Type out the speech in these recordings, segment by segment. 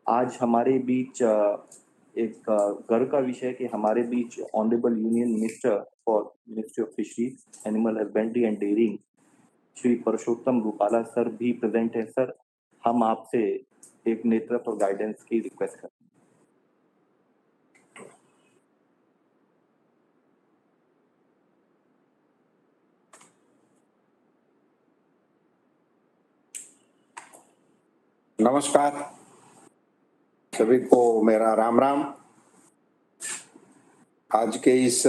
आज हमारे बीच एक गर्व का विषय है कि हमारे बीच honourable union minister for ministry of fisheries, animal husbandry and dairying Shri Parshottam Rupala sir भी प्रेजेंट है। सर, हम आपसे एक नेतृत्व और गाइडेंस की रिक्वेस्ट करते हैं। नमस्कार, सभी को मेरा राम राम। आज के इस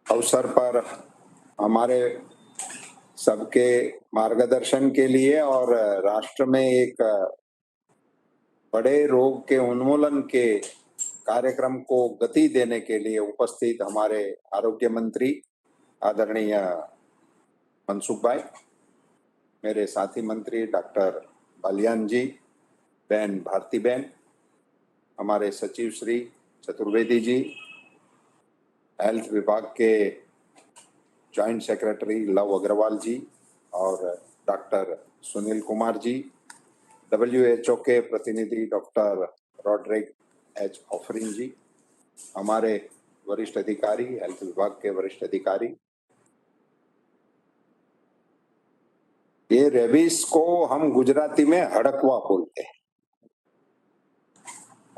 अवसर पर हमारे सबके मार्गदर्शन के लिए और राष्ट्र में एक बड़े रोग के उन्मूलन के कार्यक्रम को गति देने के लिए उपस्थित हमारे आरोग्य मंत्री आदरणीय मनसुख भाई, मेरे साथी मंत्री डॉक्टर बालियान जी, बहन भारती बहन, हमारे सचिव श्री चतुर्वेदी जी, हेल्थ विभाग के जॉइंट सेक्रेटरी लव अग्रवाल जी और डॉक्टर सुनील कुमार जी, WHO के प्रतिनिधि doctor Roderick H Ofrin ji, हमारे वरिष्ठ अधिकारी, हेल्थ विभाग के वरिष्ठ अधिकारी। ये रेबीज को हम गुजराती में हड़कवा बोलते हैं।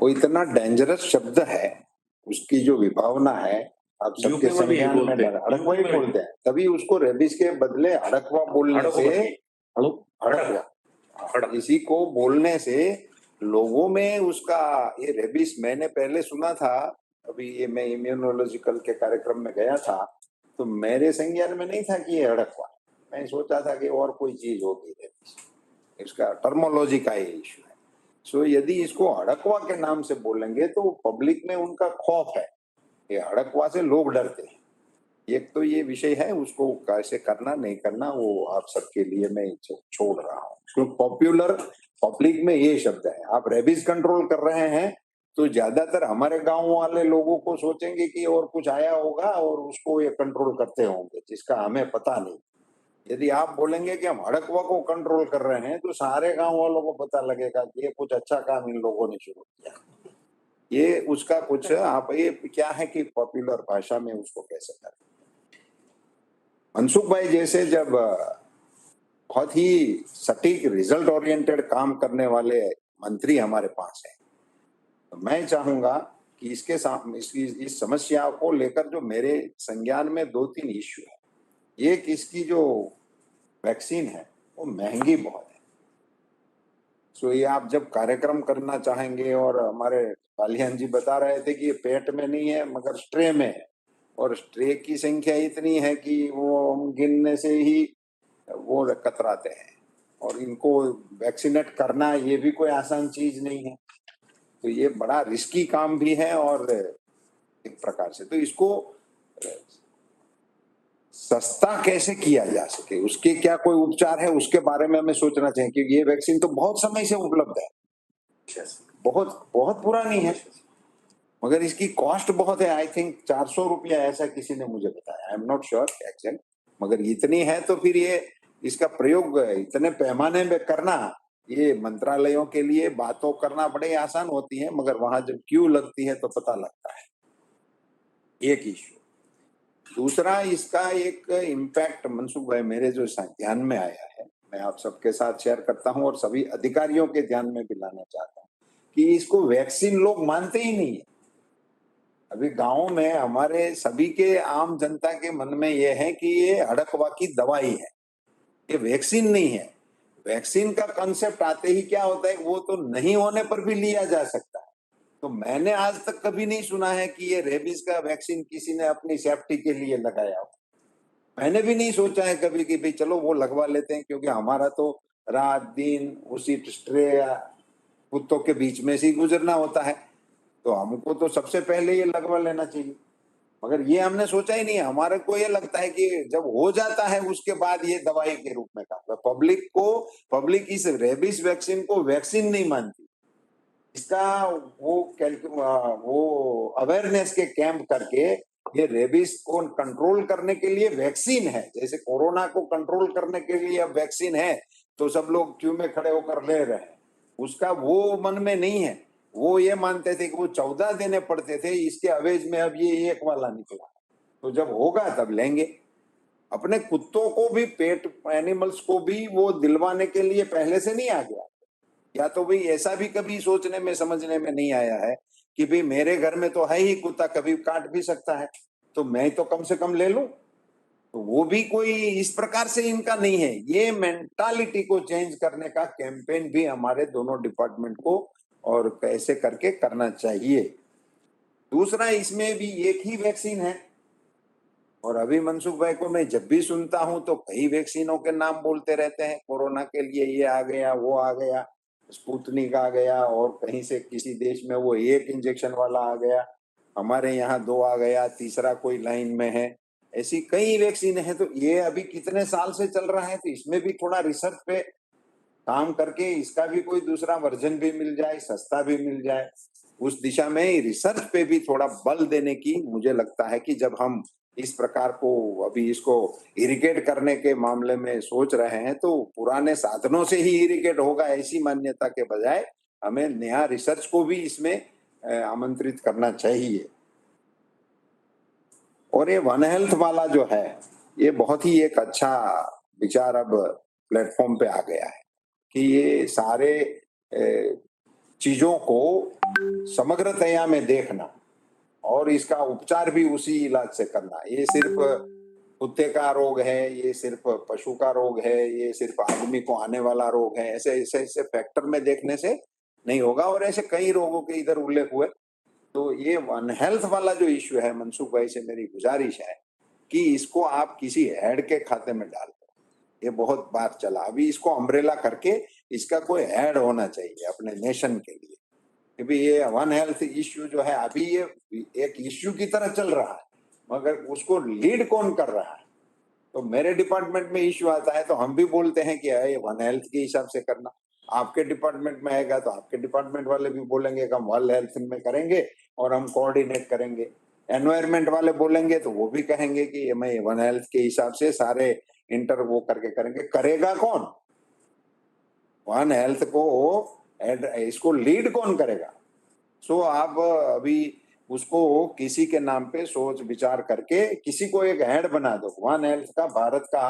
वो इतना डेंजरस शब्द है, उसकी जो विभावना है आप सबके संज्ञान में हड़कवा ही बोलते हैं, तभी उसको रेबीज के बदले हड़कवा बोलने से हड़कवा, इसी को बोलने से लोगों में उसका ये रेबीज, मैंने पहले सुना था, अभी ये मैं इम्यूनोलॉजिकल के कार्यक्रम में गया था तो मेरे संज्ञान में नहीं था कि ये हड़कवा, मैं सोचा था कि और कोई चीज होगी रेबीज, इसका टर्मोलॉजी का ये इश्यू है। सो यदि इसको हड़कवा के नाम से बोलेंगे तो पब्लिक में उनका खौफ है, ये हड़कवा से लोग डरते हैं। एक तो ये विषय है, उसको कैसे करना नहीं करना वो आप सबके लिए मैं छोड़ रहा हूँ, क्योंकि पॉपुलर पब्लिक में ये शब्द है। आप रेबीज कंट्रोल कर रहे हैं तो ज्यादातर हमारे गांव वाले लोगों को सोचेंगे कि और कुछ आया होगा और उसको ये कंट्रोल करते होंगे, जिसका हमें पता नहीं। यदि आप बोलेंगे कि हम हड़कवा को कंट्रोल कर रहे हैं तो सारे गांव वालों को पता लगेगा कि ये कुछ अच्छा काम इन लोगों ने शुरू किया। ये उसका कुछ आप ये क्या है कि पॉपुलर भाषा में उसको कैसे करें। मनसुख भाई जैसे जब बहुत ही सटीक रिजल्ट ओरिएंटेड काम करने वाले मंत्री हमारे पास है, तो मैं चाहूंगा कि इसके सामने इस समस्या को लेकर जो मेरे संज्ञान में 2-3 इश्यू है। एक, इसकी जो वैक्सीन है वो महंगी बहुत है। सो ये आप जब कार्यक्रम करना चाहेंगे, और हमारे बालियान जी बता रहे थे कि ये पेट में नहीं है मगर स्ट्रे में है, और स्ट्रे की संख्या इतनी है कि वो गिनने से ही वो कतराते हैं, और इनको वैक्सीनेट करना ये भी कोई आसान चीज नहीं है। तो ये बड़ा रिस्की काम भी है, और एक प्रकार से तो इसको सस्ता कैसे किया जा सके, उसके क्या कोई उपचार है, उसके बारे में हमें सोचना चाहिए। क्योंकि ये वैक्सीन तो बहुत समय से उपलब्ध है, बहुत बहुत पुरानी है, मगर इसकी कॉस्ट बहुत है। आई थिंक 400 रुपया ऐसा किसी ने मुझे बताया, I am not sure actually, मगर इतनी है तो फिर ये इसका प्रयोग इतने पैमाने में करना, ये मंत्रालयों के लिए बातों करना बड़े आसान होती है, मगर वहां जब क्यू लगती है तो पता लगता है। एक इश्यू। दूसरा, इसका एक इम्पैक्ट मनसुख भाई मेरे जो ध्यान में आया है, मैं आप सबके साथ शेयर करता हूं और सभी अधिकारियों के ध्यान में भी लाना चाहता हूं कि इसको वैक्सीन लोग मानते ही नहीं है। अभी गांव में हमारे सभी के आम जनता के मन में यह है कि ये हड़कवा की दवाई है, ये वैक्सीन नहीं है। वैक्सीन का कंसेप्ट आते ही क्या होता है, वो तो नहीं होने पर भी लिया जा सकता है। तो मैंने आज तक कभी नहीं सुना है कि ये रेबीज का वैक्सीन किसी ने अपनी सेफ्टी के लिए लगाया हो। मैंने भी नहीं सोचा है कभी कि भाई चलो वो लगवा लेते हैं, क्योंकि हमारा तो रात दिन उसी स्ट्रे कुत्तों के बीच में से ही गुजरना होता है, तो हमको तो सबसे पहले ये लगवा लेना चाहिए। मगर ये हमने सोचा ही नहीं है। हमारे को ये लगता है कि जब हो जाता है उसके बाद ये दवाई के रूप में काम। पब्लिक इस रेबीज वैक्सीन को वैक्सीन नहीं मानती। इसका वो अवेयरनेस के कैंप करके ये रेबीज को कंट्रोल करने के लिए वैक्सीन है, जैसे कोरोना को कंट्रोल करने के लिए अब वैक्सीन है, तो सब लोग क्यू में खड़े होकर ले रहे हैं। उसका वो मन में नहीं है। वो ये मानते थे कि वो 14 देने पड़ते थे, इसके अवेज में अब ये 1 वाला निकला, तो जब होगा तब लेंगे। अपने कुत्तों को भी, पेट एनिमल्स को भी वो दिलवाने के लिए पहले से नहीं आ गया। या तो भाई ऐसा भी कभी सोचने में समझने में नहीं आया है कि भाई मेरे घर में तो है ही कुत्ता, कभी काट भी सकता है, तो मैं तो कम से कम ले लूं। तो वो भी कोई इस प्रकार से इनका नहीं है। ये मेंटालिटी को चेंज करने का कैंपेन भी हमारे दोनों डिपार्टमेंट को और कैसे करके करना चाहिए। दूसरा, इसमें भी एक ही वैक्सीन है, और अभी मनसुख भाई को मैं जब भी सुनता हूं तो कई वैक्सीनों के नाम बोलते रहते हैं। कोरोना के लिए ये आ गया, वो आ गया, स्पुतनिक आ गया, और कहीं से किसी देश में वो 1 इंजेक्शन वाला आ गया, हमारे यहाँ 2 आ गया, तीसरा कोई लाइन में है। ऐसी कई वैक्सीन है, तो ये अभी कितने साल से चल रहा है, तो इसमें भी थोड़ा रिसर्च पे काम करके इसका भी कोई दूसरा वर्जन भी मिल जाए, सस्ता भी मिल जाए, उस दिशा में रिसर्च पे भी थोड़ा बल देने की मुझे लगता है कि जब हम इस प्रकार को अभी इसको इरिगेट करने के मामले में सोच रहे हैं, तो पुराने साधनों से ही इरिगेट होगा ऐसी मान्यता के बजाय हमें नया रिसर्च को भी इसमें आमंत्रित करना चाहिए। और ये वन हेल्थ वाला जो है, ये बहुत ही एक अच्छा विचार अब प्लेटफॉर्म पे आ गया है कि ये सारे चीजों को समग्रतया में देखना और इसका उपचार भी उसी इलाज से करना। ये सिर्फ कुत्ते का रोग है, ये सिर्फ पशु का रोग है, ये सिर्फ आदमी को आने वाला रोग है, ऐसे ऐसे ऐसे फैक्टर में देखने से नहीं होगा। और ऐसे कई रोगों के इधर उल्लेख हुए। तो ये वन हेल्थ वाला जो इश्यू है, मनसुख भाई से मेरी गुजारिश है कि इसको आप किसी हेड के खाते में डाल दो। ये बहुत बार चला, अभी इसको अम्ब्रेला करके इसका कोई हेड होना चाहिए अपने नेशन के लिए। क्योंकि ये वन हेल्थ इश्यू जो है अभी ये एक इश्यू की तरह चल रहा है, मगर उसको लीड कौन कर रहा है। तो मेरे डिपार्टमेंट में इश्यू आता है तो हम भी बोलते हैं कि ये वन हेल्थ के हिसाब से करना। आपके डिपार्टमेंट में आएगा तो आपके डिपार्टमेंट वाले भी बोलेंगे कि हम वन हेल्थ में करेंगे और हम कोऑर्डिनेट करेंगे। एनवायरमेंट वाले बोलेंगे तो वो भी कहेंगे कि मैं वन हेल्थ के हिसाब से सारे इंटर वो करके करेंगे। करेगा कौन वन हेल्थ को, इसको लीड कौन करेगा। सो आप अभी उसको किसी के नाम पे सोच विचार करके किसी को एक हेड बना दो। वन हेल्थ का भारत का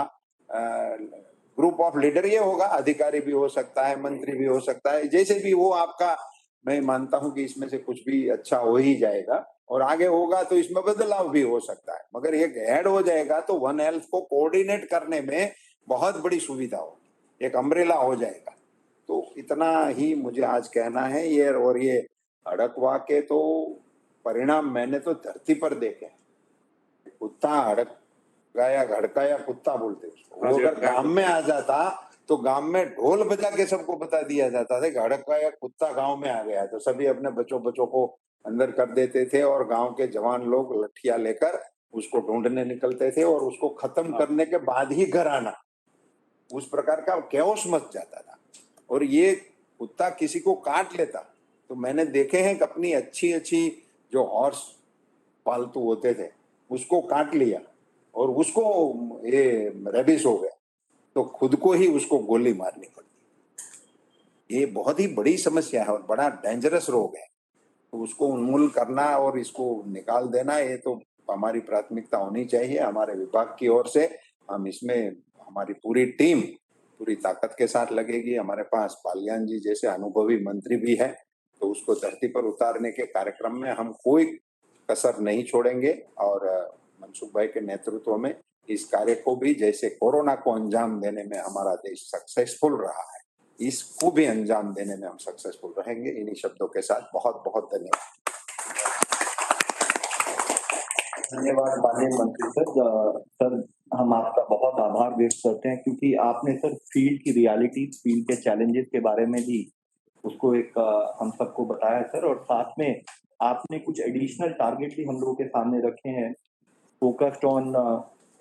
ग्रुप ऑफ लीडर ये होगा, अधिकारी भी हो सकता है, मंत्री भी हो सकता है, जैसे भी वो आपका। मैं मानता हूं कि इसमें से कुछ भी अच्छा हो ही जाएगा और आगे होगा तो इसमें बदलाव भी हो सकता है, मगर एक हेड हो जाएगा तो वन हेल्थ को कोऑर्डिनेट करने में बहुत बड़ी सुविधा होगी, एक अम्ब्रेला हो जाएगा। तो इतना ही मुझे आज कहना है। ये और ये हड़कवा के तो परिणाम मैंने तो धरती पर देखे। कुत्ता हड़काया, हड़काया कुत्ता बोलते उसको, वो अगर गांव में आ जाता तो गांव में ढोल बजा के सबको बता दिया जाता था कि हड़काया कुत्ता गांव में आ गया, तो सभी अपने बच्चों बच्चों को अंदर कर देते थे और गांव के जवान लोग लठिया लेकर उसको ढूंढने निकलते थे और उसको खत्म करने के बाद ही घर आना। उस प्रकार का कैओस मच जाता था। और ये कुत्ता किसी को काट लेता तो मैंने देखे हैं कि अपनी अच्छी अच्छी जो हॉर्स पालतू होते थे उसको काट लिया और उसको ये रेबिस हो गया तो खुद को ही उसको गोली मारनी पड़ी। ये बहुत ही बड़ी समस्या है और बड़ा डेंजरस रोग है। तो उसको उन्मूलन करना और इसको निकाल देना, ये तो हमारी प्राथमिकता होनी चाहिए। हमारे विभाग की ओर से हम इसमें हमारी पूरी टीम पूरी ताकत के साथ लगेगी। हमारे पास पालियान जी जैसे अनुभवी मंत्री भी है, तो उसको धरती पर उतारने के कार्यक्रम में हम कोई कसर नहीं छोड़ेंगे। और मनसुख भाई के नेतृत्व में इस कार्य को भी, जैसे कोरोना को अंजाम देने में हमारा देश सक्सेसफुल रहा है, इसको भी अंजाम देने में हम सक्सेसफुल रहेंगे। इन्हीं शब्दों के साथ बहुत बहुत धन्यवाद। धन्यवाद माननीय मंत्री सर। सर, हम आपका बहुत आभार व्यक्त करते हैं क्योंकि आपने सर फील्ड की रियलिटी, फील्ड के चैलेंजेस के बारे में भी उसको एक हम सबको बताया सर, और साथ में आपने कुछ एडिशनल टारगेट भी हम लोगों के सामने रखे हैं, फोकस्ड ऑन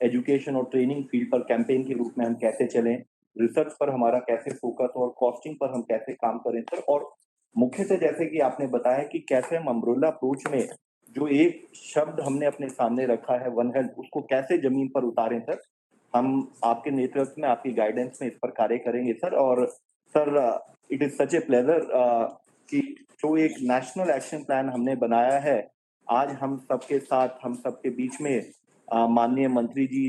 एजुकेशन और ट्रेनिंग फील्ड पर कैंपेन के रूप में हम कैसे चलें, रिसर्च पर हमारा कैसे फोकस और कॉस्टिंग पर हम कैसे काम करें सर, और मुख्य से जैसे कि आपने बताया कि कैसे हम अम्ब्रेला अप्रोच में जो एक शब्द हमने अपने सामने रखा है वन हेल्थ, उसको कैसे जमीन पर उतारें सर। हम आपके नेतृत्व में, आपकी गाइडेंस में इस पर कार्य करेंगे सर। और sir, it is such a pleasure कि जो एक नेशनल एक्शन प्लान हमने बनाया है, आज हम सबके साथ, हम सबके बीच में माननीय मंत्री जी,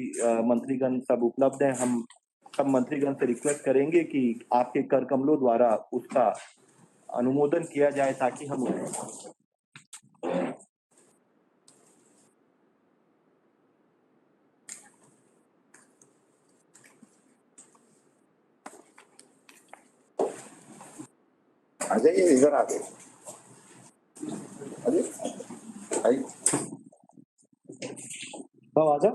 मंत्रीगण सब उपलब्ध हैं। हम सब मंत्रीगण से रिक्वेस्ट करेंगे कि आपके कर कमलों द्वारा उसका अनुमोदन किया जाए ताकि हम आ जाइए, इधर आ जाइए। अरे आजा।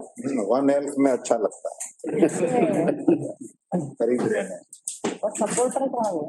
1 में अच्छा लगता है खरीद लेने। सपोर्टर कहाँ है?